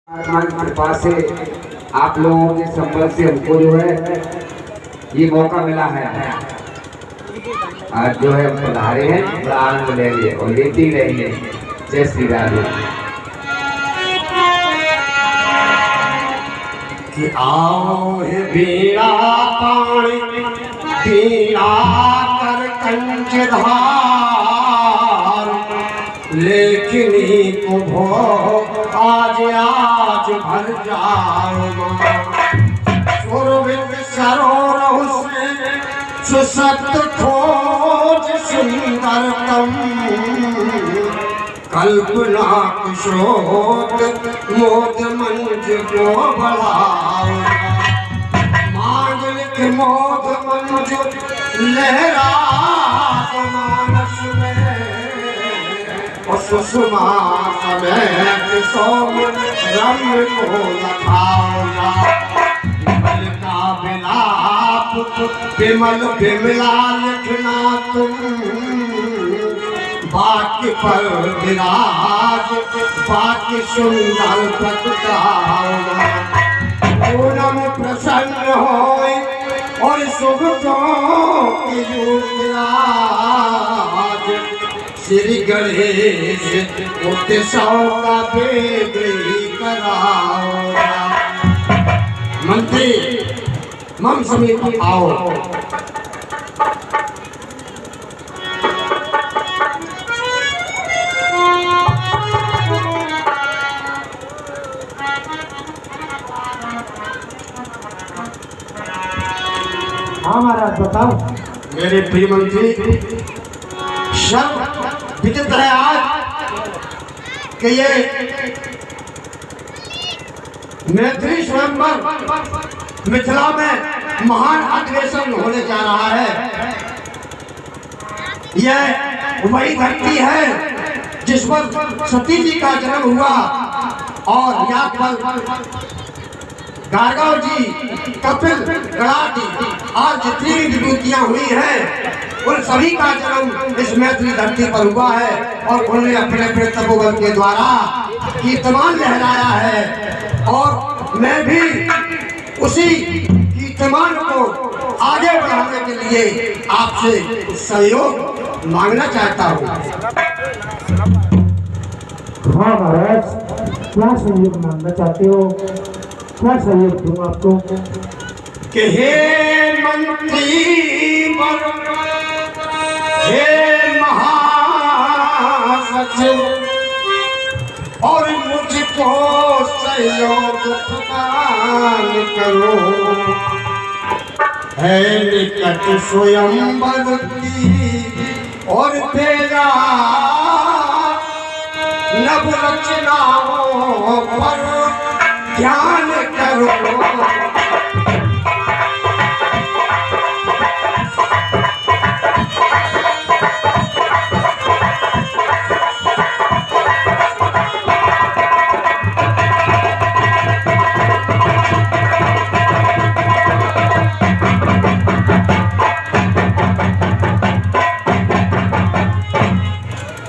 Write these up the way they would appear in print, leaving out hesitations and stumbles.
परमात्मा की कृपा से आप लोगों के संबल से हमको जो है ये मौका मिला है। आज जो है हम पधारे हैं, बड़ा आनंद लेंगे और लेते ही रहेंगे। जय श्री राधे। कि आओ हे बीड़ा पानी बीड़ा कर कंचधार, लेकिन को भो आज आज भर जाओ सुरविंद सरोवर हुस्न सुसत खोज सुंदरतम, कल्पना कुशोद मोद मंज को बढ़ाओ, मांगलिक मोद मंज लहरा मानस में, सुषमा समेत सोम रंग को लखाओ, विमल का विलाप विमल विमला लिखना तुम, बाकी पर विराज बाकी सुंदर प्रगटाओ, पूनम प्रसन्न होए और शुभ की युगराज, श्री गणेश उत्सव का बेगई कराओ, मंत्री मम समीप आओ। हाँ महाराज बताओ। मेरे प्रिय मंत्री, शर्म विचित्र है आज कि ये मैत्री स्वयंवर मिथिला में महान अधिवेशन होने जा रहा है। यह वही धरती है जिस पर सती जी का जन्म हुआ और यहाँ पर गार्गव जी, कपिल, गणाटी और जितनी भी विभूतियां हुई हैं उन सभी का जन्म इस मैत्री धरती पर हुआ है और उन्होंने अपने अपने तपोबल के द्वारा कीर्तमान लहराया है और मैं भी उसी कीर्तमान को आगे बढ़ाने के लिए आपसे सहयोग मांगना चाहता हूँ। हाँ महाराज, क्या सहयोग मांगना चाहते हो? क्या सहयोग दूं आपको? कि हे मंत्री हे महासचिव और मुझको सहयोग प्रदान करो, है निकट स्वयंवर की और तेरा नव रचनाओं पर ध्यान करो,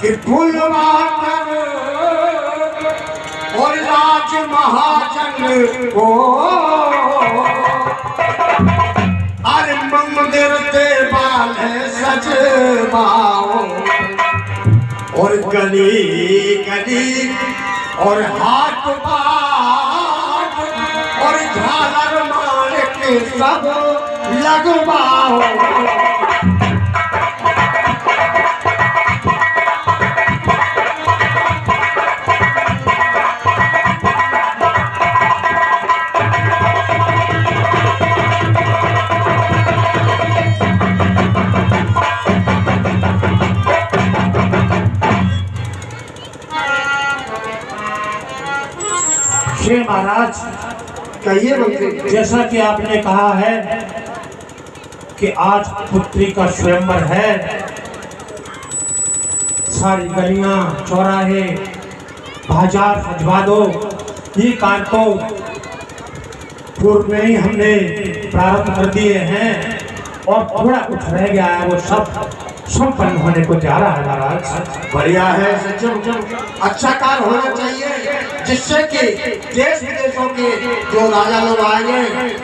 कि फुलवाकर और राज महाजन को अरे मंदिर देवाल सजवाओ और गली गली और हाथ बाट और झालर मार के सब लगवाओ, महाराज कहिए मंत्री। जैसा कि आपने कहा है कि आज पुत्री का स्वयंवर है, सारी गलियां चौराहे बाजार सजवा दो, ये कार्य तो पूर्व में ही हमने प्रारंभ कर दिए हैं और थोड़ा कुछ रह गया है, वो सब संपन्न होने को जा रहा है महाराज। बढ़िया है सचिव, अच्छा कार्य होना चाहिए जिससे कि देश विदेशों के जो राजा लोग आएंगे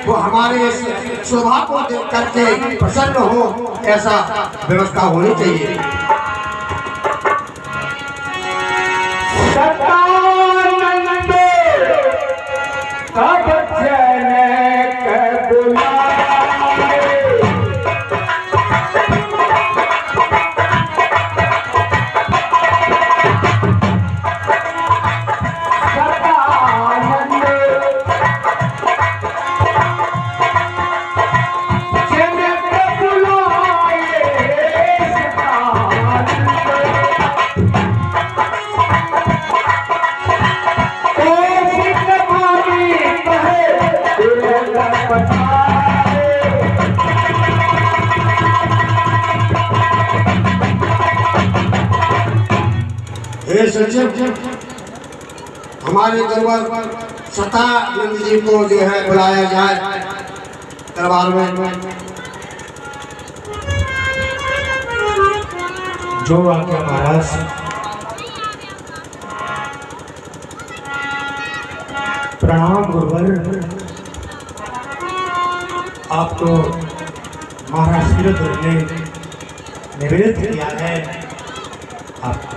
वो हमारे इस शोभा को देख करके प्रसन्न हो, ऐसा व्यवस्था होनी चाहिए। हे सचिव, हमारे गुरुवर सतानंद जी को जो है बुलाया जाए दरबार में। जो आज्ञा महाराज। प्रणाम गुरुवर, आपको महाराज सिरधर ने निवेदन किया है, आप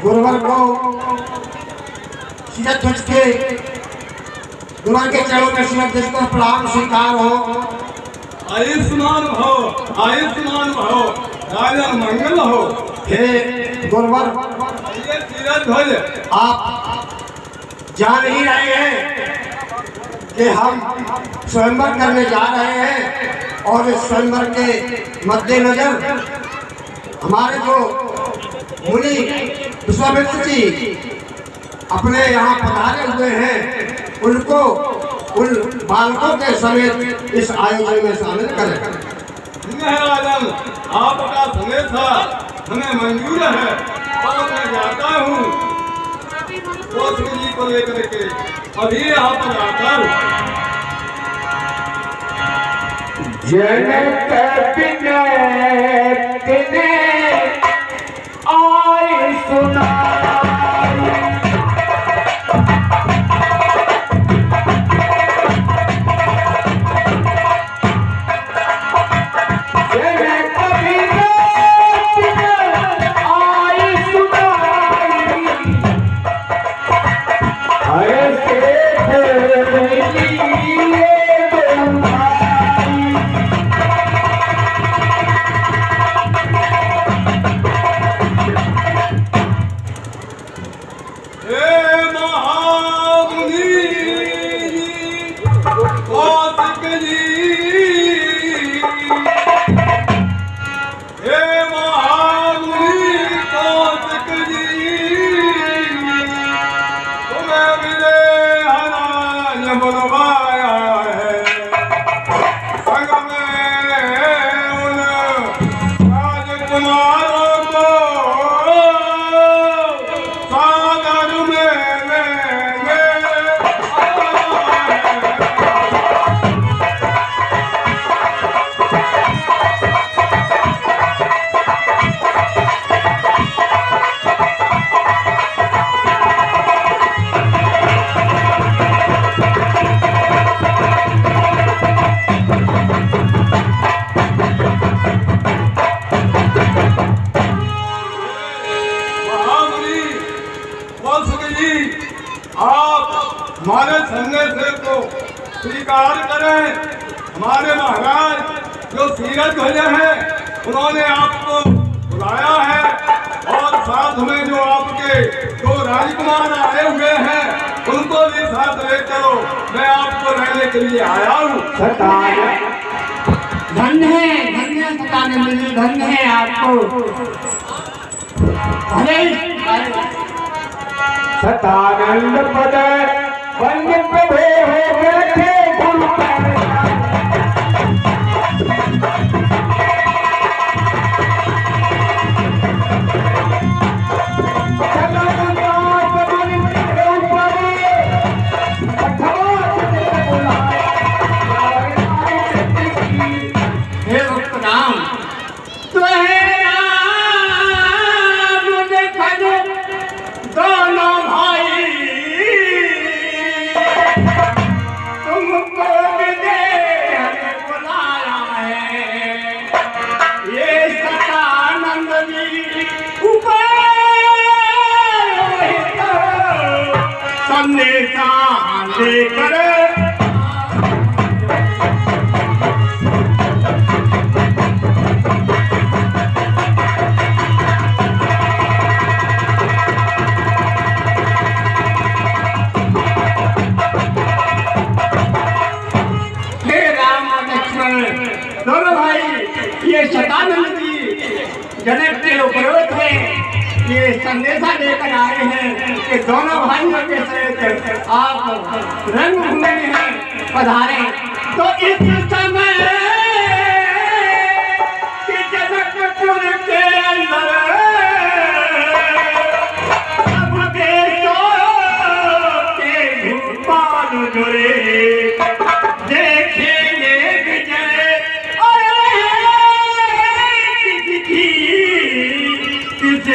गुरुवर को सिरत धज के गुरुवर के चरणों में सिरत धज कर प्रणाम स्वीकार हो। आयुष्मान भव, आयुष्मान भव, राजा मंगल हो। हे गुरुवर, ये सिरत ध्वज आप जान ही रहे हैं कि हम स्वयंवर करने जा रहे हैं और इस स्वयंवर के मद्देनजर हमारे जो मुनि विश्वामित्र जी अपने यहाँ पधारे हुए हैं, उनको उन बालकों के समेत इस आयोजन में शामिल करें। राजन, आपका संदेशा हमें मंजूर है और मैं जाता हूँ जी को लेकर के अभी यहाँ पर आता हूँ। जनक बिनय आए सुना हमारे संदेश को स्वीकार करें। हमारे महाराज जो सीरत ध्वज है उन्होंने आपको बुलाया है और साथ में जो आपके दो राजकुमार आए हुए हैं उनको भी साथ ले चलो। मैं आपको रहने के लिए आया हूँ। धन्य है सतानंद, धन्य है आपको। सतानंद पद वन्य प्रभे हो बैठे गुरु संदेशा लेकर दोनों भाई ये शतानंद जी जनक के उपरोक्त है, ये संदेशा लेकर आए हैं कि दोनों भाइयों के सहित आप रंगभूमि में पधारे। तो इस समय कि जनकपुर के अंदर सब देशों के भूपाल जुड़े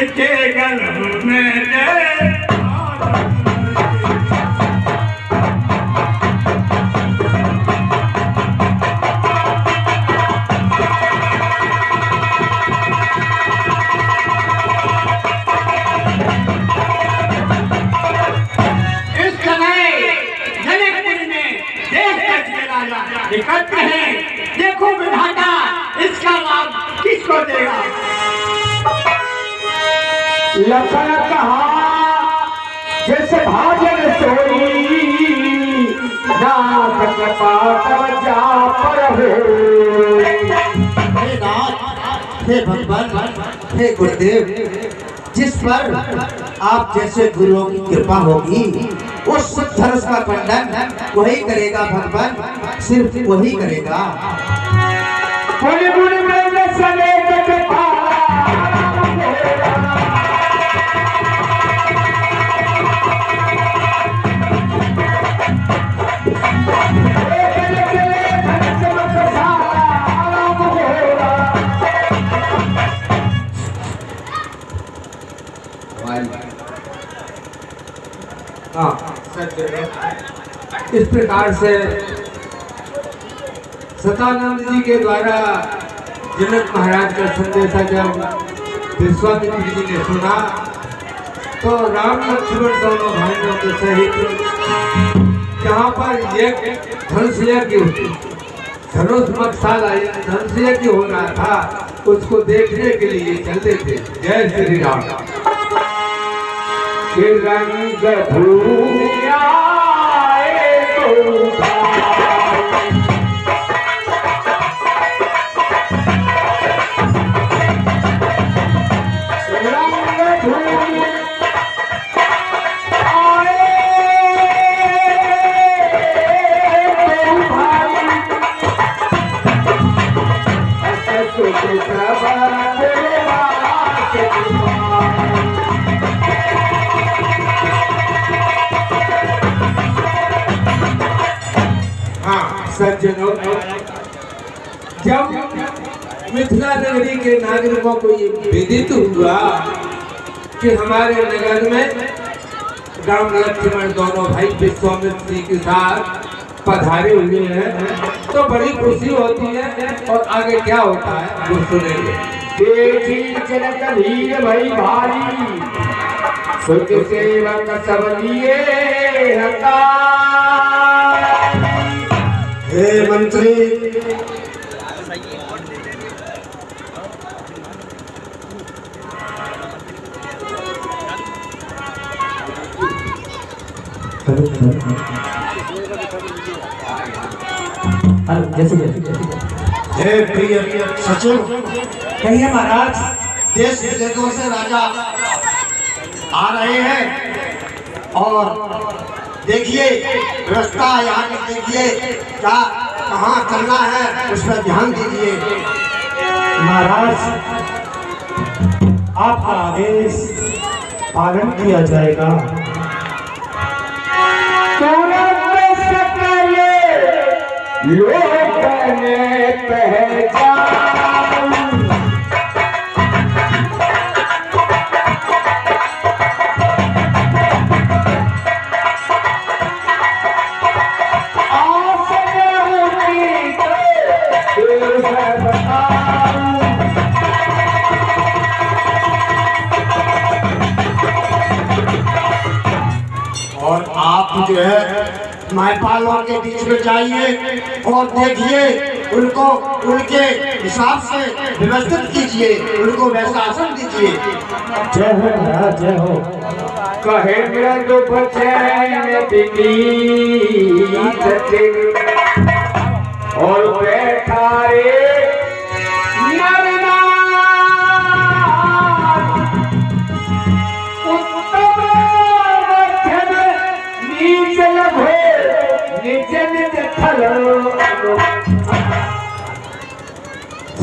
के गल में इस समय जनकपुर में देश के राजा एकत्र हैं। देखो विधाता इसका लाभ किसको देगा। लखन कहा जैसे भाजन सोई नाथ कृपा तब जा पर हो। हे नाथ, हे भगवान, हे गुरुदेव, जिस पर आप जैसे गुरुओं की कृपा होगी उस धनुष का खंडन वही करेगा भगवान, सिर्फ वही करेगा। बोले बोले बोले सले कृपा इस प्रकार से सतानंद जी के द्वारा जनक महाराज का संदेशा जब विश्वामित्र जी ने सुना तो राम लक्ष्मण दोनों भाइयों के सहित जहाँ पर यज्ञ धनुष यज्ञ धनुष मकसाला धनुष यज्ञ हो रहा था उसको देखने के लिए चलते थे। जय श्री राम। रंग भूमिया सज्जनों, जब मिथिला नगरी के नागरिकों को ये विदित हुआ कि हमारे नगर में राम लक्ष्मण दोनों भाई विश्वामित्र जी के साथ पधारे हुए हैं तो बड़ी खुशी होती है। और आगे क्या होता है वो सुनेंगे। देखी जनक भीर भई भारी सुख सेवक सब लिए हे मंत्री, जैसे हे प्रिय सचिव, कहिए महाराज। देश विदेशों से राजा आ रहे हैं और देखिए रास्ता यहाँ देखिए क्या कहाँ चलना है उस पर ध्यान दीजिए। महाराज आपका आदेश पालन किया जाएगा। लोग ने पहचान और आप जो है महिपालों के बीच में जाइए और देखिए उनको उनके हिसाब से व्यवस्थित कीजिए, उनको वैसा आसन दीजिए। जय हो महाराज, जय हो। कहे मृदु बचन बिनी और बैठा रे नरनाथ उत्तम मध्यम नीच लभे निज निज थल।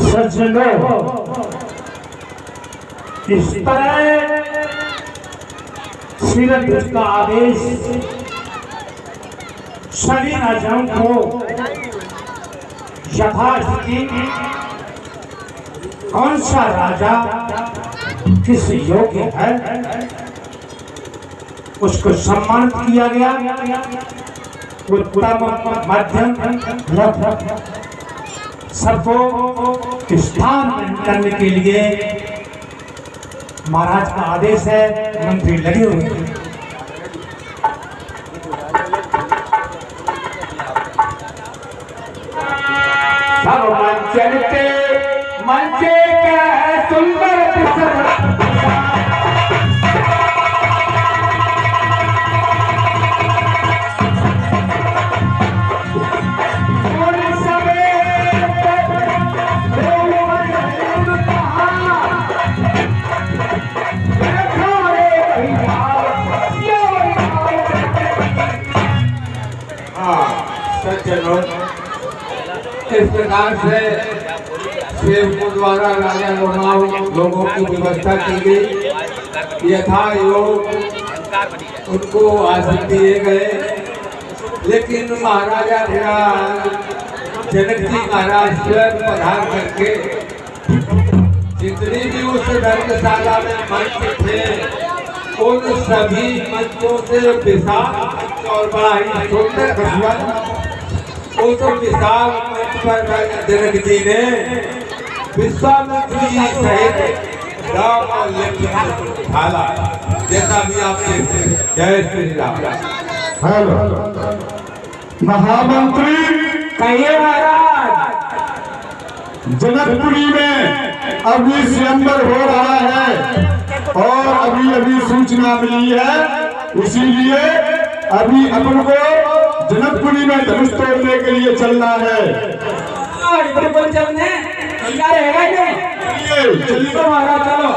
सज्जनों, इस तरह श्रीरथ का आदेश सभी राजाओं को यथास्थिति कौन सा राजा किस योग्य है उसको सम्मानित किया गया। उत्तम मध्यम सबको स्थान करने के लिए महाराज का आदेश है। मंत्री लगे हुए हैं। सब मंचनते मंचे के सुंदर इस प्रकार से सेवकों द्वारा राजा लोगों की व्यवस्था की गई। यथा योग उनको आसन दिए गए, लेकिन महाराजा जनक जी महाराज स्वयं पधार करके जितनी भी उस धर्मशाला में मंच थे उन सभी मंचों से विशाल मंच और बड़ा ही सुंदर उस विशाल मंच पर जनक जी ने विश्वामित्र जी सहित राम और लक्ष्मण को ढाला, जैसा भी आप देखते हैं। जय श्री राम। हेलो महामंत्री, कहिए महाराज। जनकपुरी में अभी स्वयंवर हो रहा है और अभी अभी सूचना मिली है, इसीलिए अभी अपन को जनकपुरी में धनुष तोड़ने के लिए चलना है। चलने चलिए तो महाराज, चलो।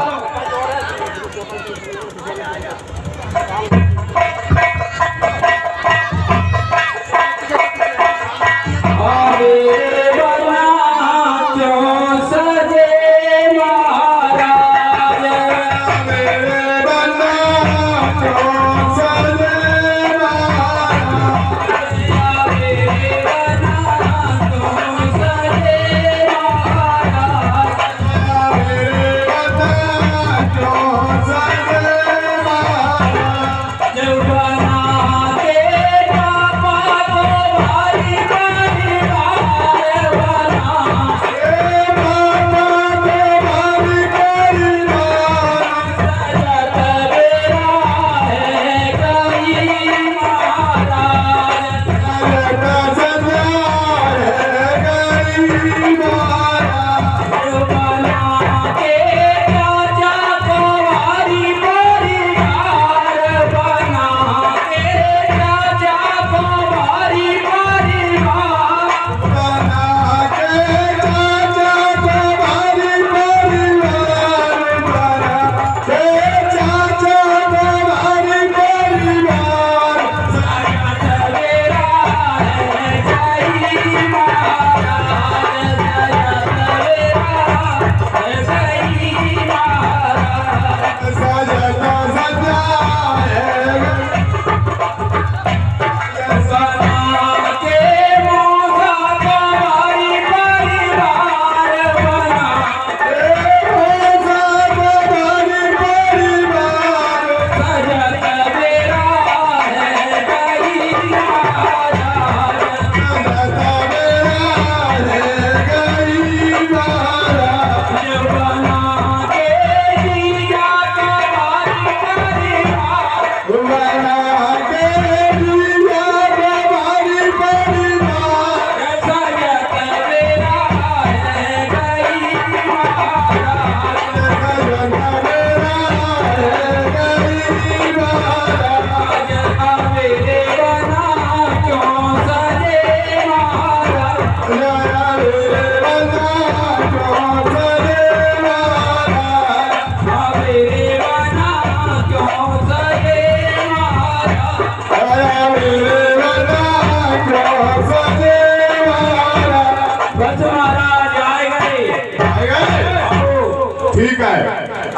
है।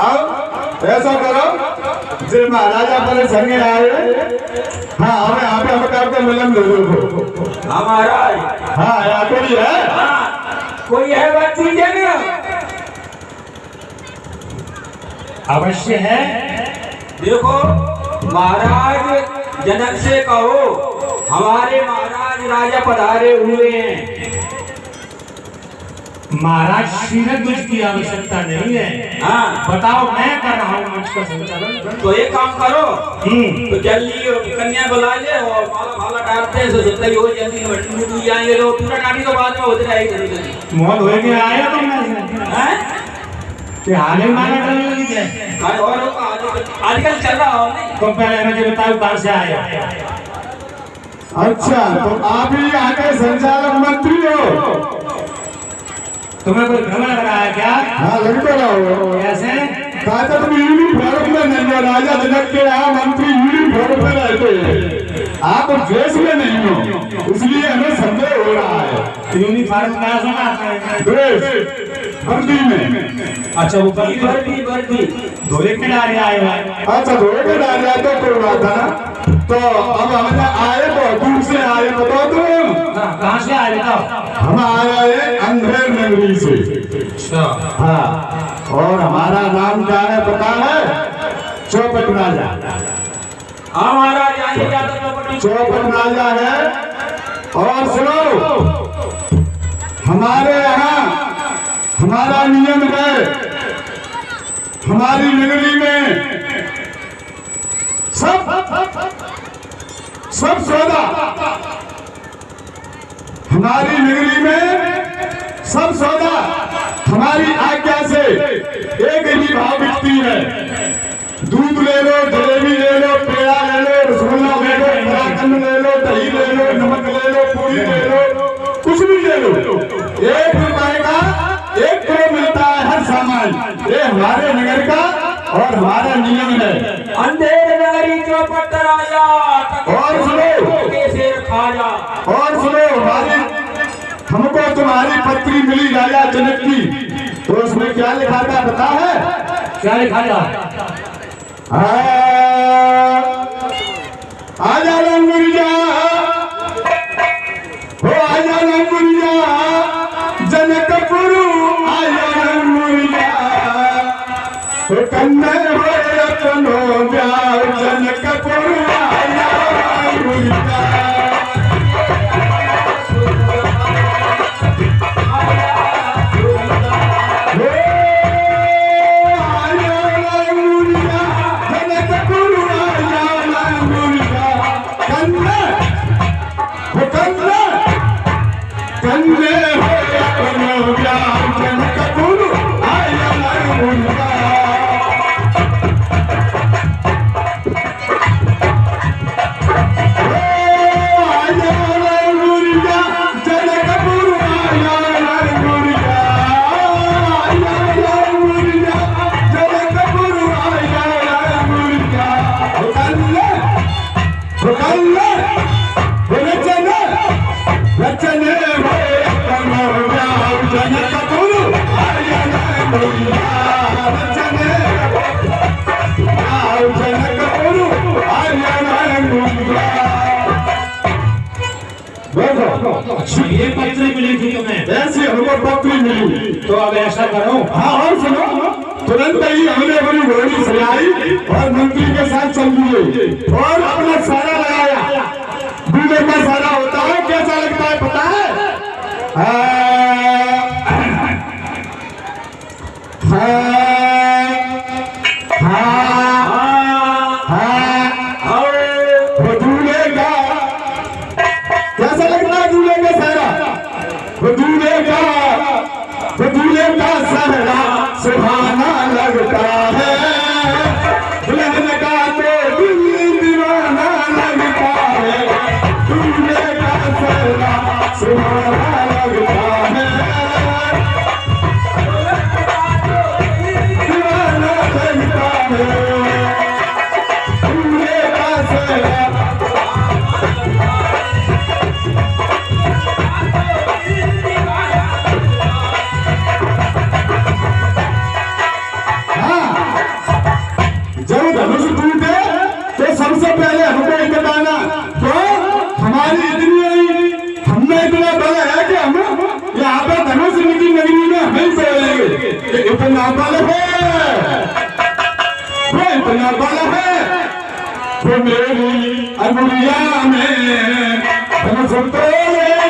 अब ऐसा करो जो महाराजा अपने संगे आए, हाँ हमें यहाँ पे हमें करके मिलन दे दो। हमारा हाँ यहाँ पे भी है, कोई है बात कीजिए ना। अवश्य है। देखो महाराज जनक से कहो हमारे महाराज राजा पधारे हुए हैं। महाराज सीरत मुझ की आवश्यकता नहीं है। हाँ बताओ, मैं कर रहा हूँ मंच का संचालन। तो एक काम करो, तो जल्दी कन्या बुला ले और माला माला डालते हैं, तो जितना ही हो जल्दी मट्टी आएंगे लोग। पूरा डाली तो बाद में होते रहेगी। मोहन होएंगे आया तो मैं कि हाले माला डालने लगी क्या? और आजकल चल रहा हो नहीं तो पहले मुझे बताओ कहाँ से आया? अच्छा तो आप ही यहाँ के संचालक मंत्री हो? तुम्हें कोई भ्रम लग रहा है क्या? हाँ लगता रहो। कैसे? कहा था तुम यूनिफॉर्म में नहीं हो, राजा जनक के यहाँ मंत्री यूनिफॉर्म में रहते हैं, आप ड्रेस में नहीं हो, इसलिए हमें संदेह हो रहा है। यूनिफॉर्म क्या सुना? ड्रेस वर्दी में। अच्छा वो वर्दी धोले के डाले आए हुए। अच्छा धोए के डाल जाए तो कोई बात है ना। तो अब हमने आए तो दूर से आए, बताओ तुम कहाँ से आए बताओ? हम आए हैं अंधेर नगरी से। हाँ और हमारा नाम क्या है पता है? चौपट राजा। हमारा जाने जाता चौपट राजा है। और सुनो हमारे यहाँ हमारा नियम है, हमारी नगरी में सब सौदा, हमारी नगरी में सब सौदा हमारी आज्ञा से एक ही भाव बिकती है। दूध ले लो, जलेबी ले लो, पेड़ा ले लो, रसगुल्ला ले लो, कलाकंद ले लो, दही ले लो, नमक ले लो, पूरी ले लो, कुछ भी ले लो, 1 रुपए का 1 किलो मिलता है हर सामान। ये हमारे नगर का और हमारा नियम है। अंधेर नगरी चौपट राजा और सुनो शेर खाजा। और सुनो हमको तुम्हारी पत्री मिली राजा जनक की, तो उसमें क्या लिखा था पता है? क्या लिखा था? आजा लंगुरिया हो, आजा लंगुरिया जनकपुर, आजा लंगुरिया हो, कन्ने हो अपनो ब्याह जनकपुर, आजा लंगुरिया। अच्छा ये पत्र मिली थी तुम्हें? ऐसी हमको पत्री मिली। तो अब ऐसा करो, हाँ और सुनो, तुरंत ही हमने अपनी घोड़ी सजाई और मंत्री के साथ चल दिए और अपना सारा लगाया। दूल्हे का सारा होता है, कैसा लगता है पता है? दूल्हे का कैसा लगता है? दूल्हे का सारा, दूल्हे का सहरा सुहाना लगता है, दुल्हन का तो दिल दीवाना लगता है, दूल्हे का सहरा सुहाना लगता है, दीवाना लगता है, दूल्हे का सहरा। इतना बल है, वो इतना बल है, वो मेरी अंगुलिया में सुनते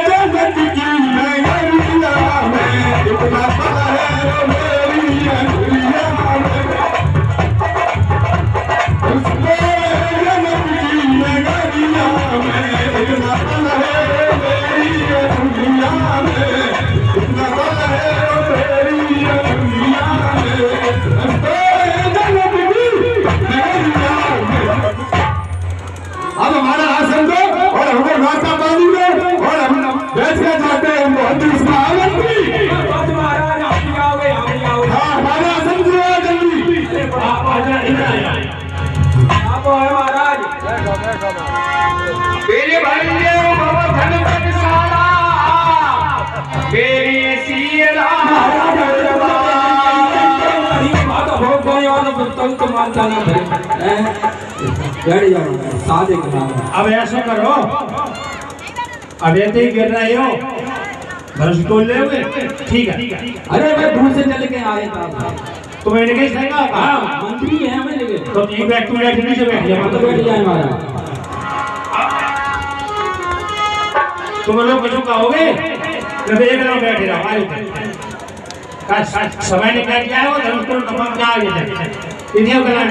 जगत की नगरिया में, इतना बल है वो मेरी अंगुलिया में, उसमें जगत की नगरिया में, इतना बल है मेरी अंगुलिया में, इतना बल है मेरी अंगुलिया में, अब हमारा आसन दो और हमको रास्ता बांधी दो और हम बैठ के जाते हैं। बहुत इसमें आनंद भी हाँ हमारा आसन दो जल्दी आप आ जाए आप महाराज मेरे भाई बाबा धनपत सारा मेरी सीरा अब ऐसा करो, अब ऐसे ही गिर रहे हो धनुष तोड़ ले हुए, ठीक है। अरे मैं दूर से चल के आया था तो मैंने कहीं सही कहा हाँ मंत्री है मैं लेके तो एक बैठ तू बैठ नीचे बैठ जा तो बैठ जाए हमारा तुम लोग कुछ कहोगे तो देख रहा हूँ बैठे रहो समय निकाल के आए हो धनुष तोड़ कपन क्या आगे इन्हें करा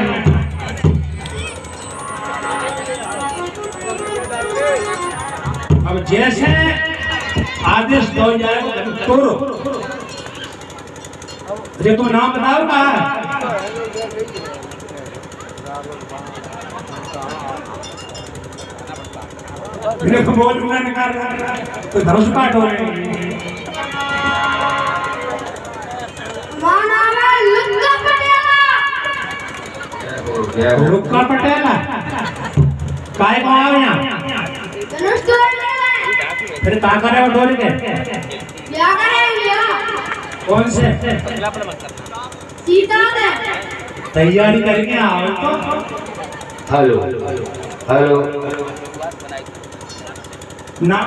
अब जैसे आदेश दो जाएगा तोड़ो अरे तुम नाम बताओ कहा मेरे को बोल बुला निकाल तो धनुष पाठ हो रहे हैं रुक्का पटेला काय को आओ यहाँ फिर क्या करे वो डोरी के कौन से तैयारी करके आओ तो हेलो हेलो ना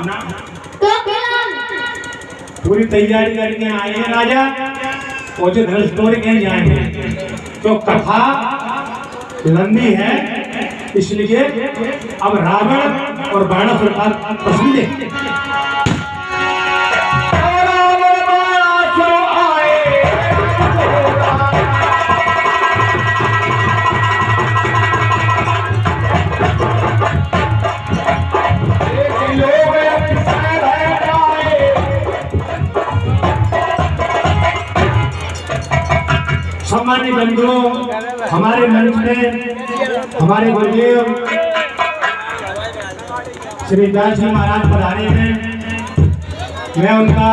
पूरी तैयारी करके आए हैं राजा वो जो धनुष तोड़ के जाएंगे तो कथा लंबी है इसलिए अब रावण और बाणासुर का प्रसंग सम्मानित बंधुओं हमारे मंच में हमारे गुरुदेव श्री व्यास जी महाराज पधारे हैं। मैं उनका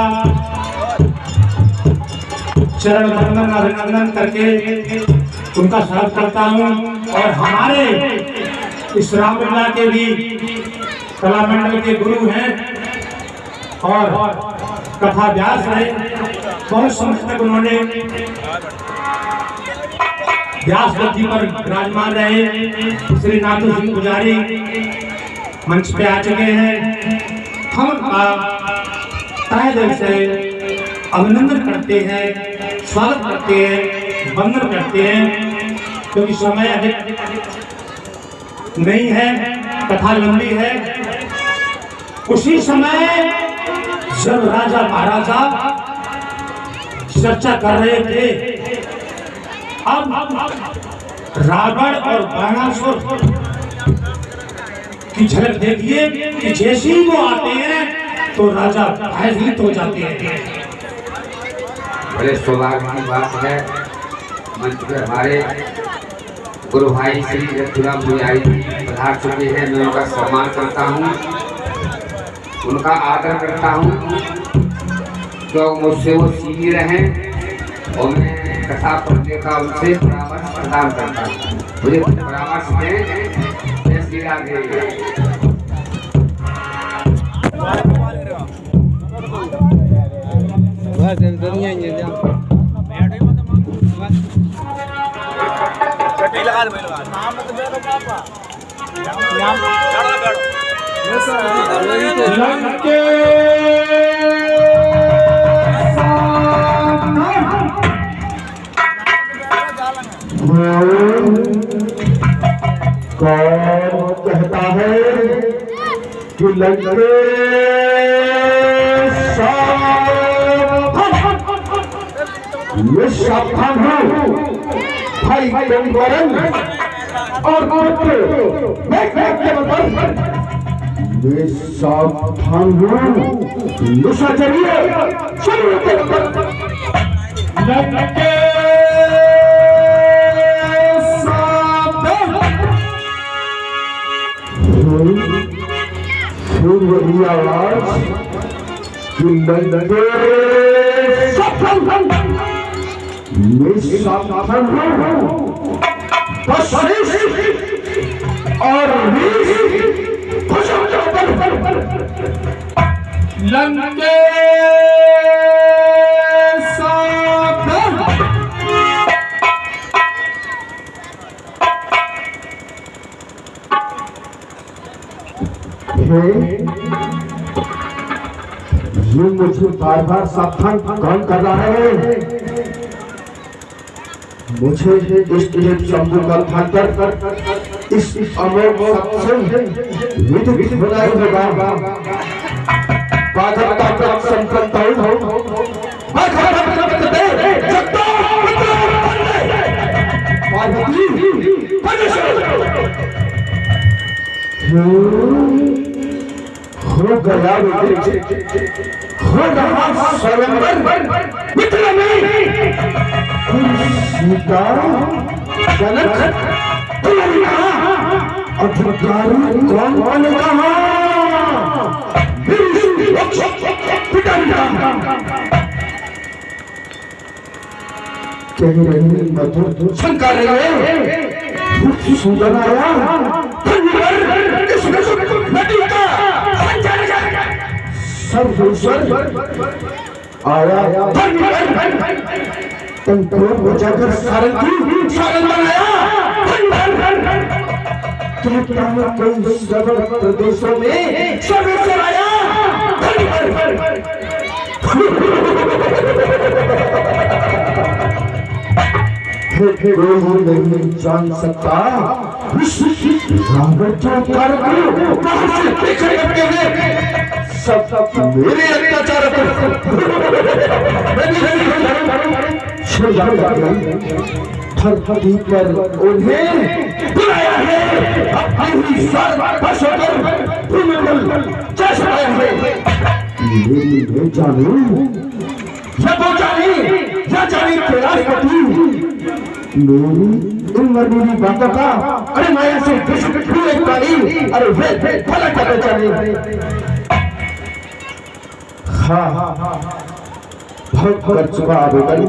चरण वंदन अभिनंदन करके उनका स्वागत करता हूं और हमारे इस रामलीला के भी कला मंडल के गुरु हैं और कथा व्यास है। बहुत समय तक उन्होंने व्यास गद्दी पर विराजमान रहे। श्री नाथू सिंह पुजारी मंच पे आ चुके हैं। हम उनका तहे दिल से अभिनंदन करते हैं, स्वागत करते हैं, वंदन करते हैं क्योंकि समय अधिक नहीं है, कथा लंबी है। उसी समय जब राजा महाराजा चर्चा कर रहे थे अब रावण और बाणासुर की झलक देखिए कि जैसे ही वो आते हैं तो राजा भयभीत हो जाते हैं। बड़े सौभाग्य की बात है मंच पे हमारे गुरु भाई श्री रघुराम पुजारी पधार चुके हैं। मैं उनका सम्मान करता हूँ, उनका आदर करता हूँ जो मुझसे वो सीनियर हैं और मैं कथा पढ़ने का उनसे परामर्श प्रदान करता हूँ। मुझे परामर्श दें, मैं सीधा दे ये सावधान हो भाई गंगवरन और मैं सावधान हो निशा चलिए शुरू आवाज और लंके ये मुझे बार बार सावधान कौन कर रहा है? मुझे इस शब्द का ध्यान कर इस अमोघ सत्संग विधित बनाए होगा बाधकता का संपन्न हो गया हो रहा स्वयंवर मित्र में सीता जनक अधिकारी कौन बनेगा कह रही मधुर शंका रहे सुंदर आया आया तुमको बचाकर सारंग बनाया क्या कोई सबर प्रदेशों में सर्वेश्वर आया कोई नहीं जान सकता सब मेरे अत्याचार धरती पर उन्हें बुलाया है अपनी मैं जानू या जानी तेरा पति मेरी इन मरनी बातों का अरे माया से एक पानी अरे भला करना चाहिए हाँ बहुत कर चुका आवेदन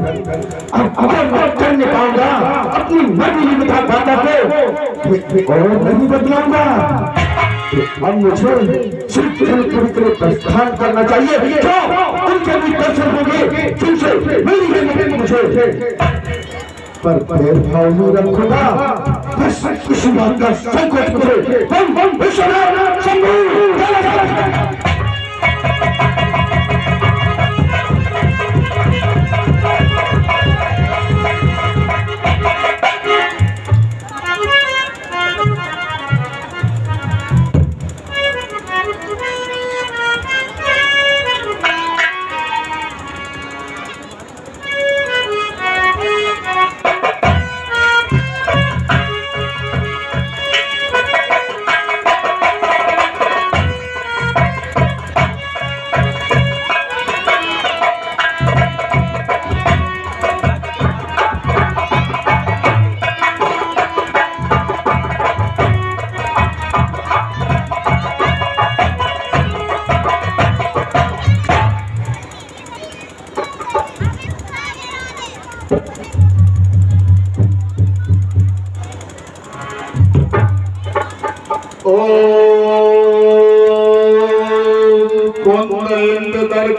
अगर मैं कर नहीं पाऊंगा अपनी मर्जी की बात और नहीं बदलाऊंगा अब मुझे सिर्फ पूरी प्रस्थान करना चाहिए क्यों उनके भी दर्शन होंगे जिनसे मिलेंगे मुझे पर पैर भाव नहीं रखूंगा बस किसी बात का संकोच करे बम विश्वनाथ शंभू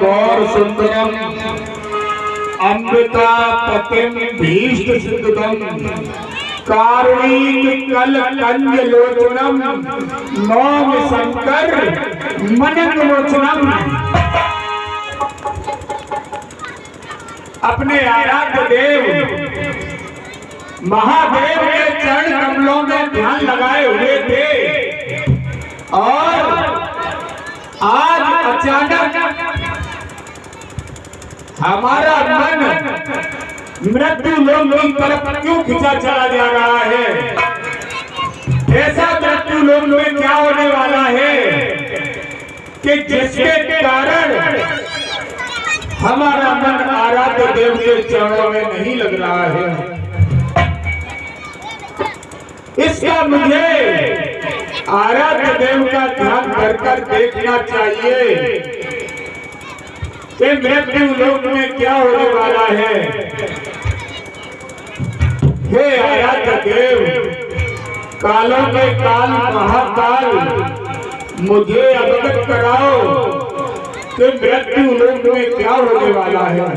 गौर सुंदरम अमृता पतिम भीष्ट सिद्धम कारुणीक कल कंज लोचनम नौम शंकर मनन लोचनम। अपने आराध्य देव महादेव के चरण कमलों में ध्यान लगाए हुए थे और अचानक हमारा मन मृत्यु लोक की तरफ क्यों खिंचा चला जा रहा है? ऐसा मृत्यु लोक में क्या होने वाला है कि जिसके कारण हमारा मन आराध्य देव के चरणों में नहीं लग रहा है? इसका मुझे आराध्य देव का ध्यान कर देखना चाहिए कि मृत्यु लोक में क्या होने वाला है। हे आराध्य देव, कालों के काल महाकाल, मुझे अवगत कराओ कि मृत्यु लोक में क्या होने वाला है।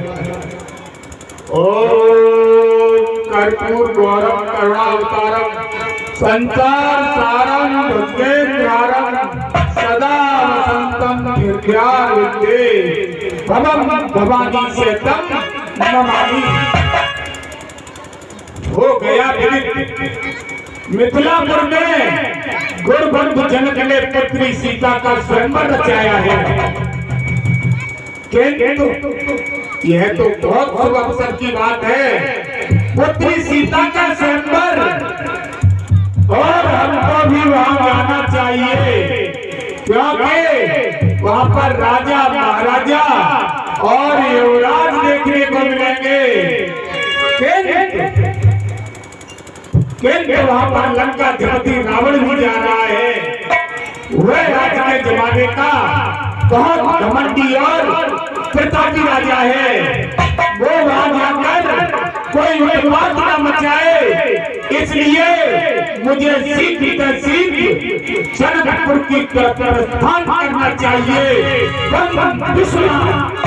ओम कर्पूर गौरव करुणावतारम संसार सारम भुजगेन्द्रारम सदा वसंतम हृदयारविंदे भवम भवानी से तम नमामि। हो गया मिथिलापुर में गुरुबंधु जनक ने पुत्री सीता का स्वयंवर रचाया है, किंतु यह तो बहुत शुभ अवसर की बात है, पुत्री सीता का स्वयंवर, और हमको भी वहां जाना चाहिए, क्योंकि वहां पर राजा महाराजा और युवराज देखने को मिलेंगे। किंतु वहां पर लंका अधिपति रावण भी जा रहा है। वह आज के जमाने का बहुत घमंडी और प्रतापी राजा है। वो वहां जाकर कोई उत्पात न मचाए, इसलिए मुझे सीधी जनकपुर की तरफ प्रस्थान करना चाहिए। विश्वनाथ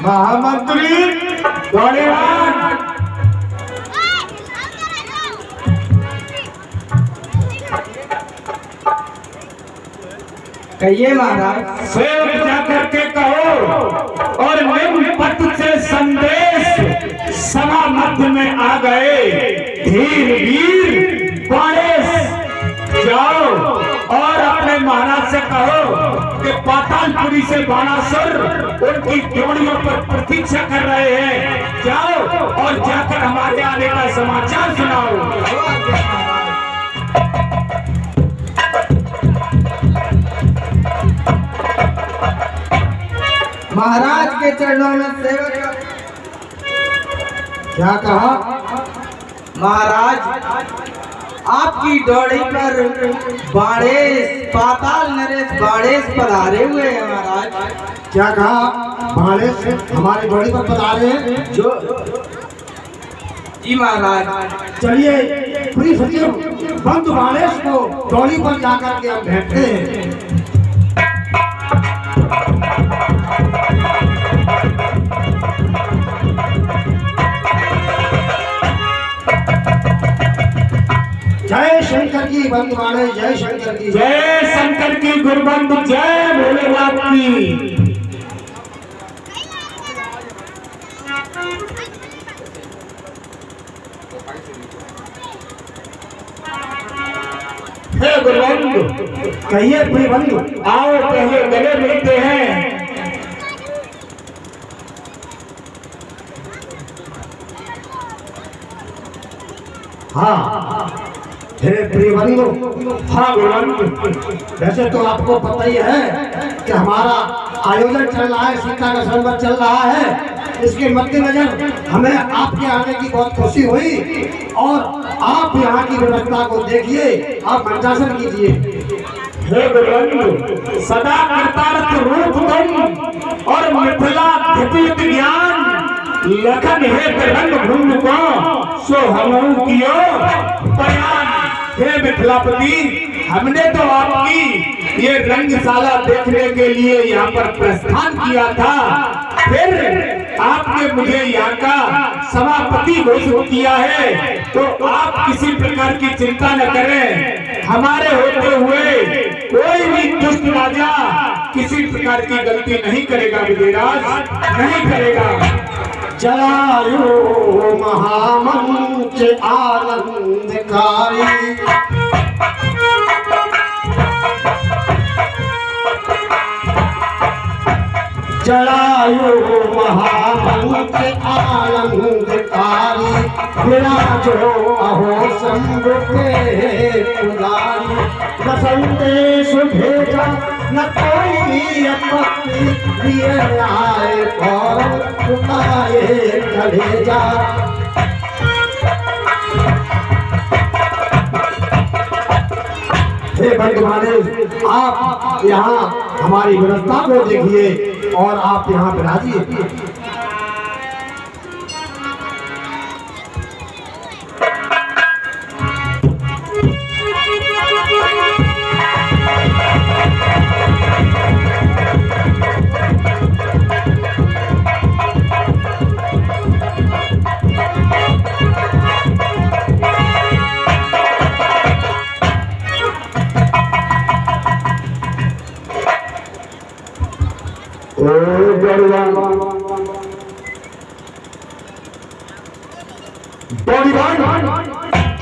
महामंत्री गौरीवान, कहिए महाराज। सेवक जाकर के कहो और निम्न पत्र से संदेश सभा मध्य में आ गए। धीर वीर बाणेश जाओ और अपने महाराज से कहो कि पातालपुरी से बाणासुर उनकी द्रोणियों पर प्रतीक्षा कर रहे हैं। जाओ और जाकर हमारे आने का समाचार सुनाओ। महाराज के चरणों में सेवक। क्या कहा महाराज? आपकी डोरी पर बाणेश, पाताल नरेश बाणेश पधारे हुए हैं महाराज। क्या कहा? बाणेश हमारी डोरी पर पधारे हैं? जो जी महाराज। चलिए प्रिय सचिव बंधु बाणेश को डोरी पर जाकर के हम भेंटते हैं। जय शंकर की बंधु बाणेश, जय शंकर की, जय शंकर की गुरुबंधु, जय भोलेनाथ की। हे गुरुबंधु, कहिए प्रिय बंधु। आओ पहले गले मिलते हैं। हाँ हे प्रिय बंधु। हाँ गुरुबंधु, वैसे तो आपको पता ही है कि हमारा आयोजन चल रहा है, सीता का स्वयंवर चल रहा है। इसके मद्देनजर हमें आपके आने की बहुत खुशी हुई और आप यहाँ की व्यवस्था को देखिए, आप मंचासन कीजिए। हे गुरुबंधु, सदा कृतार्थ रूप तुम और मिथिला द्वितीय ज्ञान लखन है रंग भूमि को सो हम कियो बयान। हे मिथिलापति, हमने तो आपकी ये रंगशाला देखने के लिए यहाँ पर प्रस्थान किया था, फिर आपने मुझे यहाँ का सभापति घोषित किया है, तो आप किसी प्रकार की चिंता न करें। हमारे होते हुए कोई भी दुष्ट राजा किसी प्रकार की गलती नहीं करेगा, विजयराज नहीं करेगा। जलायु महामंच आनंदकारी, जलायु महामंच आनंदकारी, विराजो अहो शंभु के पुजारी। न संदेश भेजा न कोई आपत्ति, दिए आए और उठाए कलेजा। हे बंधुमाने, आप यहाँ हमारी व्यवस्था को देखिए और आप यहाँ पे राजी।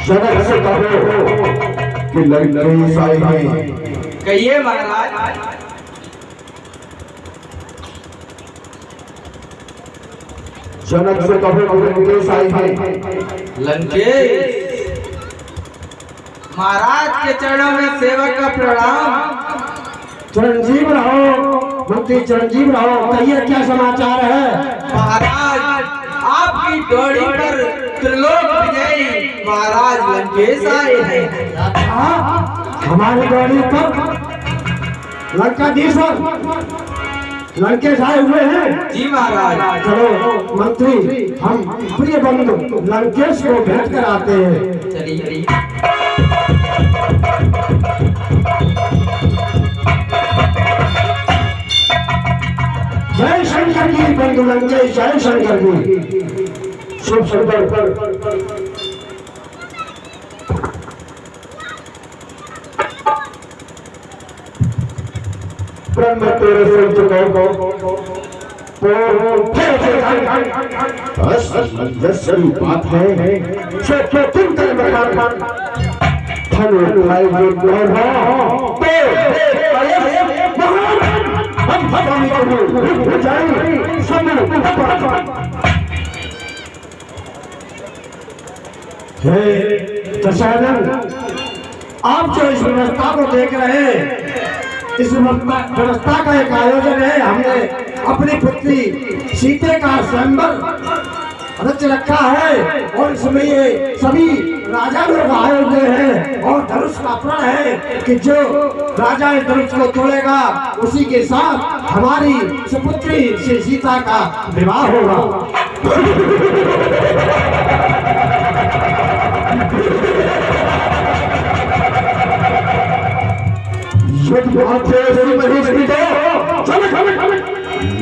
जनक से कहो कि लंकेश आए हैं। कहिए महाराज। जनक से कहो कि लंकेश आए हैं। लंकेश महाराज के चरणों में सेवक का प्रणाम। चिरंजीव रहो मंत्री, चिरंजीव रहो। कहिए क्या समाचार है। महाराज आपकी डोरी पर त्रिलोक विजयी महाराज लंकेश आए हैं। हमारी डोरी पर लंकाधीश्वर लंकेश आए हुए हैं। जी महाराज। चलो मंत्री, हम प्रिय बंधु लंकेश को भेंट कराते हैं। चलिए। जय शंकर जी बंधु लंकेश, जय शंकर जी। शुभ शंकर। ब्रह्म तेरे से जैसी बात है तुम दशानन, आप जो इस व्यवस्था को देख रहे हैं, इस व्यवस्था का एक आयोजन है। हमने अपनी पुत्री सीते का स्वयंवर रच रखा है और इसमें ये सभी राजा लोग आए हुए हैं और धनुष का प्रण है कि जो राजा इस धनुष को तोड़ेगा उसी के साथ हमारी सुपुत्री श्री सीता का विवाह होगा।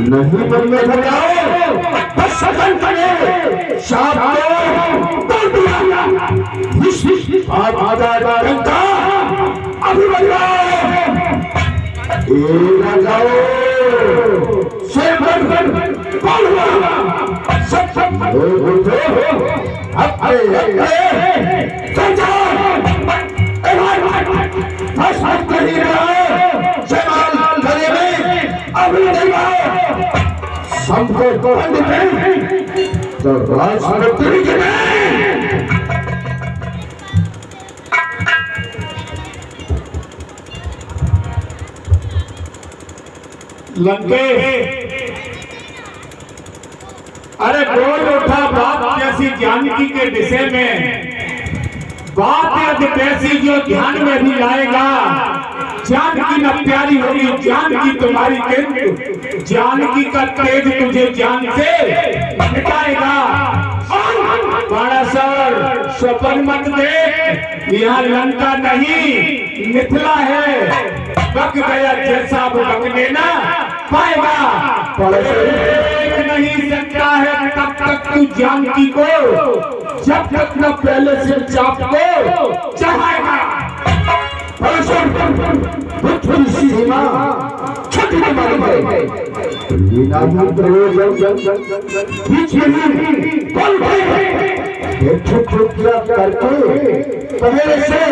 नहीं मन में लगाओ, बस सदन करे शाप बोल दिया। आप आजाद रंगा अभिमन्यु ए जाओ से बन बोलवा सब बोलते हो। अब चल जाओ ए भाई बस हट नहीं रहा जमाल गले में अभी देखो सबको पंडित है तो राजमंत्री के लंकेश, अरे बोल उठा बात जैसी जानकी के विषय में, बात ऐसी जो ध्यान में भी लाएगा। जानकी न प्यारी होगी, जानकी तुम्हारी किंतु जानकी का तेज तुझे जान से मिटाएगा। बड़ा सर स्वप्न मत देख, यहाँ लंका नहीं मिथिला है। बक गया जैसा वो बकने ना पाएगा। देख नहीं सकता है तब तक तू जानकी को, जब तक न पहले से चाप को चढ़ाएगा। सीमा छठी तुम्हारी है, बिना ही प्रयोजन बीच में ही कौन भाई छुप करके पहले से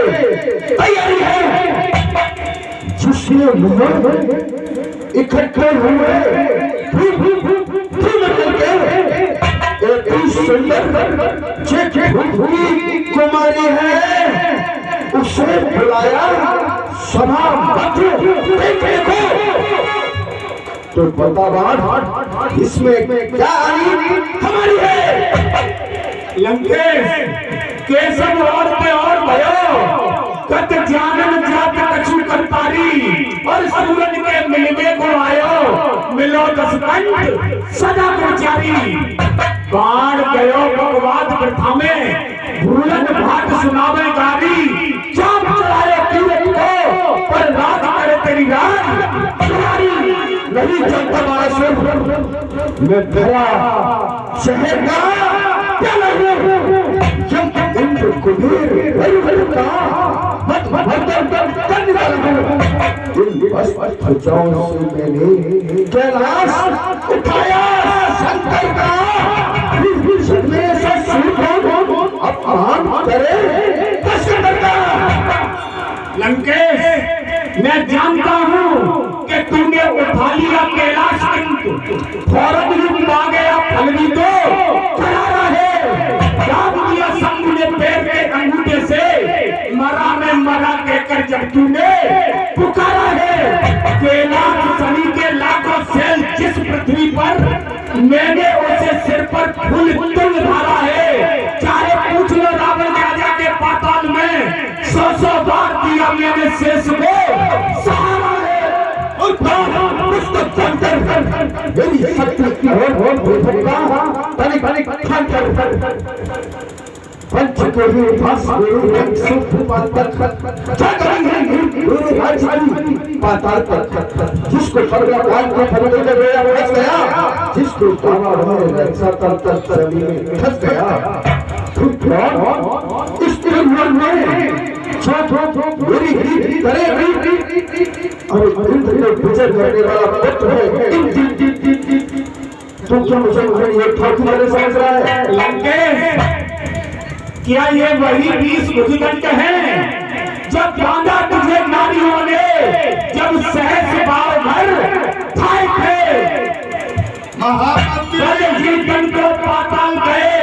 तैयारी है। जिसने लोग इकट्ठे हुए एक सुंदर कुमारी है, उसे बुलाया सभा देखने को। तो बता इसमें क्या आई हमारी है। लंकेश केशव और पे और भयो कत जानन जात कछु करतारी, और सूरज के मिलवे को आयो मिलो दस कंठ सदा प्रचारी। बाण गयो भगवाद प्रथा में भूलन भाट सुनावे गारी, चाप चढ़ायो तीरथ को पर रात करे तेरी रात नहीं चलता मैं तेरा शहर का क्या इंद्र कुबेर से मैंने कैलाश उठाया शंकर का, अपमान करे शंकर का। लंकेश मैं जानता हूँ कि तूने उठा लिया कैलाश किंतु फौरन रूप आ गया फलनी तो करारा है। जान दिया शंभु ने पैर के अंगूठे से मरा में मरा कहकर जब तूने पुकारा है। कैलाश शनि के लाखों सेल जिस पृथ्वी पर मैंने उसे सिर पर फूल तुल धारा है। चाहे पूछ लो रावण राजा के पाताल में 100 बार दिया मैंने शेष को सहारा है। मेरी शक्ति की पंच को ही पाताल तक जिसको स्वर्ग को फलने में गया, जिसको फंस गया इस मेरी गुजर करने वाला पुत्र है। तो क्या मुझे ये ठाकुर मैंने समझ रहा है। लंकेश क्या ये वही 20 भुजदंड है जब बांधा तुझे नारियों ने, जब सहस भाव भर थाए थे महाजीवन को पाताल गए,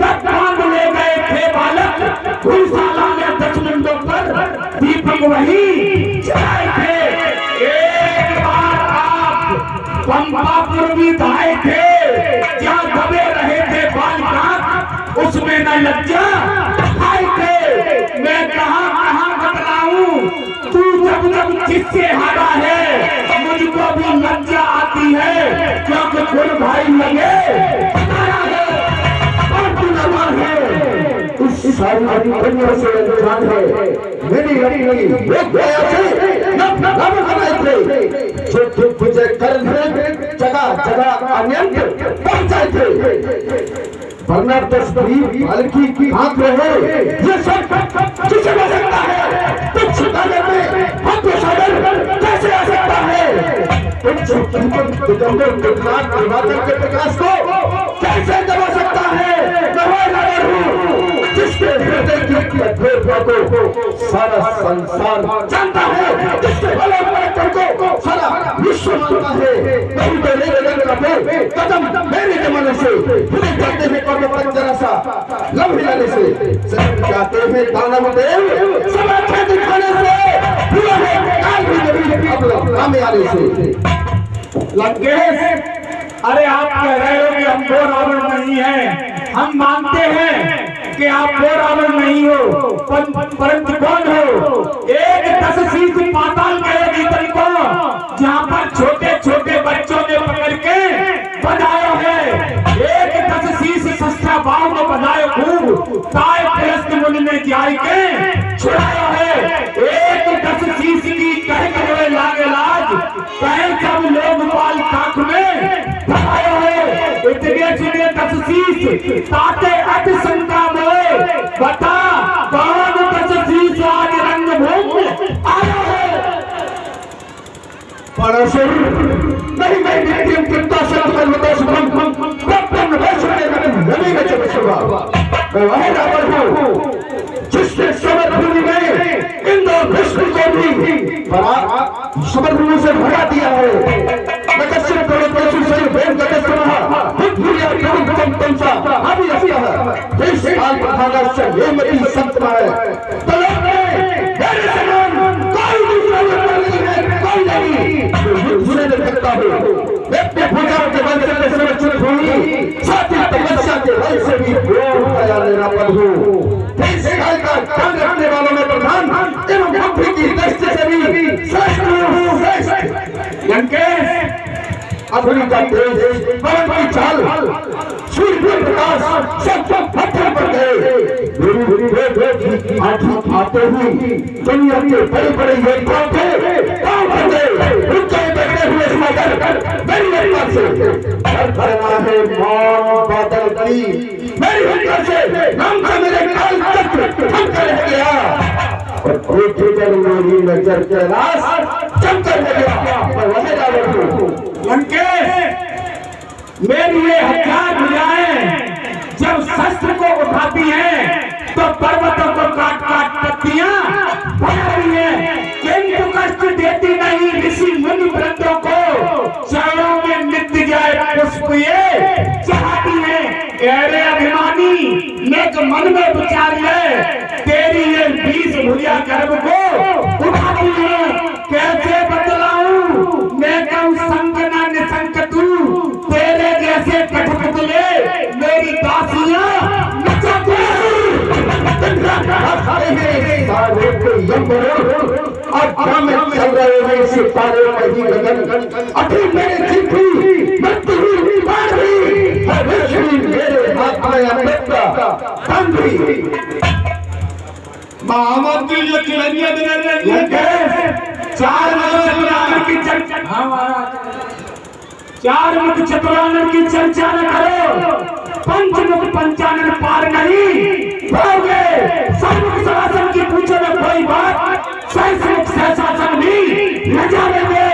तब बांध ले गए थे बालक कुलशाला में दक्षिणों पर दीपक वही जलाए थे। एक बार आप पंपापुर भी धाए थे, जहाँ दबे रहे थे बालक उसमें न लज्जा आए थे। मैं कहाँ बतलाऊं तू जब जब जिससे हारा है मुझको भी लज्जा आती है, क्योंकि कोई भाई लगे हमारा है और तू नमन है। इस सारी दुनिया से अनजान है मेरी एक दया से जो तुझे कर्म है जगह जगह अन्यंत्र पहुंचाए थे, वरना तस्वीर हल्की की आंख रहे ये सब किसे हो सकता है। तुझ सागर में हम सागर कैसे आ सकता है। के प्रकाश को कैसे दबा सकता है। जिसके हृदय की सारा संसार जानता है, जिसके को सारा विश्व मानता है। नहीं तो मेरे कदम मेरे जमाने से खुले जाते हैं कौन पर जरा सा लव हिलाने से जाते हैं दानव देव समाचार दिखाने से पूरा है काल भी अब हमें आने से। लंकेश अरे आप कह रहे हो कि हम वो रावण नहीं है, हम मानते हैं कि आप वो रावण नहीं हो, परंतु कौन हो। एक 10 शीश पाताल गए भीतर को, जहाँ पर छोटे छोटे बच्चों ने पकड़ के बनाया है। एक 10 शीश सस्ता भाव में बनाए खूब ताय प्रस्त मुनि ने जाय के छुड़ाया है। एक 10 शीश की कह कर लागे लाज, कहे सब लोग बाल काख में बनाया है। शीश ताते अट शंका मोए बता कौन कस शीश आज रंग भूमि आया है। परशुर नहीं मैं कितना शब्द में सुखम प्रपन्न वैश्वने में नमी में चमचुगा मैं वही रावण हूँ जिसने समरभूमि में इंद्र विष्णु को भी समरभूमि से भगा दिया है। नकश्य करो तेसु सही भेद गगस महा भूलिया करो तुम तुमसा अभी अस्ता इस काल प्रधान से ये मरी संतमा है तलब में मेरे समान कोई दूसरा नहीं है कोई नहीं मुझे नहीं सकता हूँ अपने भूजाओं के बल से समय चुप हुई साथी तपस्या के बल से भी बोल पाया मेरा प्रभु इस काल का ध्यान रखने वालों में प्रधान एवं बुद्धि की दृष्टि से भी श्रेष्ठ हूँ श्रेष्ठ। लंकेश अग्नि का तेज पवन की चाल सूर्य के प्रकाश सब पत्थर पर गए मेरी आंखें आते ही दुनिया के बड़े बड़े योद्धाओं के पांव पर गए रुक गए बैठे हुए समागर मेरी हत्या से करना है मौन बादल की मेरी हत्या से नाम से मेरे काल चक्र थम कर रह गया और कोठे पर मेरी नजर के रास चमकर रह गया मैं वही रावण हूँ। लंकेश मेरी ये हथियार भुजाएं जब शस्त्र को उठाती हैं तो पर्वतों को काट काट पत्तियां बनाती हैं किंतु कष्ट देती नहीं ऋषि मुनि वृंदों को चरणों में नित्य जाए पुष्प ये चाहती हैं। अरे अभिमानी नेक मन में विचार ले तेरी ये 20 भुजा गर्भ को उठाती है कैसे बतलाऊं मैं कहूं संग ना निसंग तू तेरे जैसे कठपुतले मेरी दासियां नचाती चल रहे हैं सितारे वही गगन अभी मेरे जीती मृत्यु हुई मार हुई मेरे हाथ में अमृता बंद हुई महामंत्री जो चिड़िया चार मुख चतुरानन की चर्चा न करो पंचमुख पंचानन पार नहीं होगे समुख शासन की पूछो में कोई बात सहसमुख सहशासन भी न जानेंगे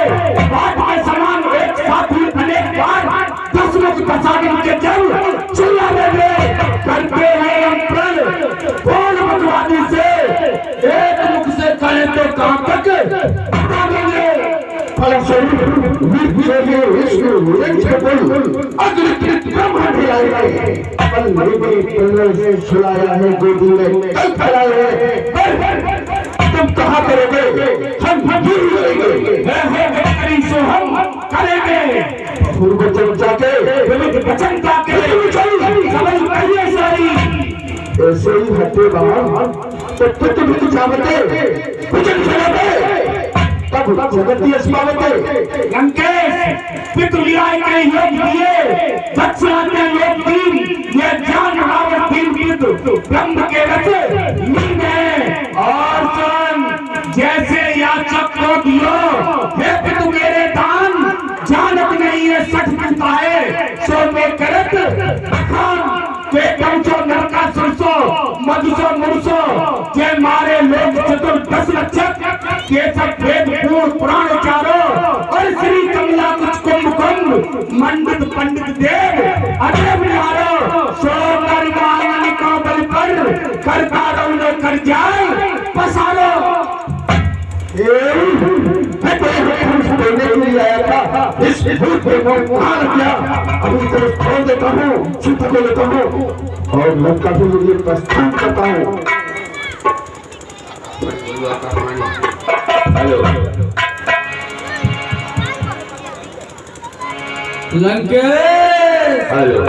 बात के समान एक साथ ही अनेक बार 10 मुख प्रसादन के जल चिल्ला देंगे करते हैं हम प्रण बोल मुखवादी से एक मुख से कहे तो कहां तक बता देंगे। फलस्वरूप विष्णु अग्निकृत ब्रह्मा भी आए हैं अपन मेरी पिंगल से छुड़ाया है गोदी में कल फैलाए हैं तुम कहाँ करोगे हम जरूर करेंगे सो हम करेंगे पूर्व चर्चा के विविध वचन का के समझ पहले सारी ऐसे ही हटे बाबा तो पुत्र भी चावते भजन चलाते तब जगती अस्मावते लंकेश पितुलियाई के योग दिए दक्षिणा के योग तीन ये ज्ञान रावण तीन विद ब्रह्म के रच मीन और सुन जैसे याचक को दियो हे पितु मेरे दान जानत नहीं है सठ मिलता है सो में करत खान के कमचो नरका सुरसो मधुसो मुरसो जे मारे लोग चतुर 10 लक्षक के सब वेद पूर्ण पुराण चारो और श्री कमला कुछ कुंभ मंडित पंडित देव अजब मारो सो कर्मानी को बल पर करता रहो कर जाए पसारो देने के लिए आया था इस भूत पे मार दिया अभी तो छोड़ देता हूँ छुप को लेता हूँ और लड़का के लिए प्रस्थान करता हूँ। हेलो लंकेश हेलो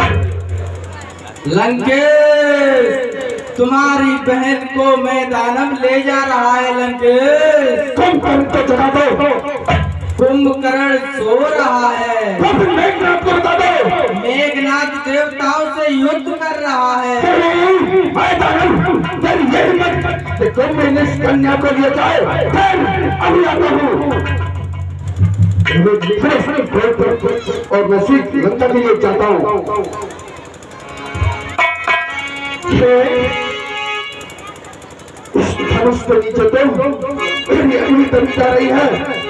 लंकेश तुम्हारी बहन को मैं दानव ले जा रहा है लंकेश। कौन तो जगा दो कुंभकर्ण सो रहा है। मेघनाथ को बता दो मेघनाथ देवताओं से युद्ध कर रहा है। मैं दानव तेरी ये हिम्मत कि तुम मैंने इस कन्या को ले जाए अभी आता हूँ और मैं सिर्फ लंका के लिए चाहता हूँ। उस धनुष के नीचे तो मेरी अगली तभी जा रही है।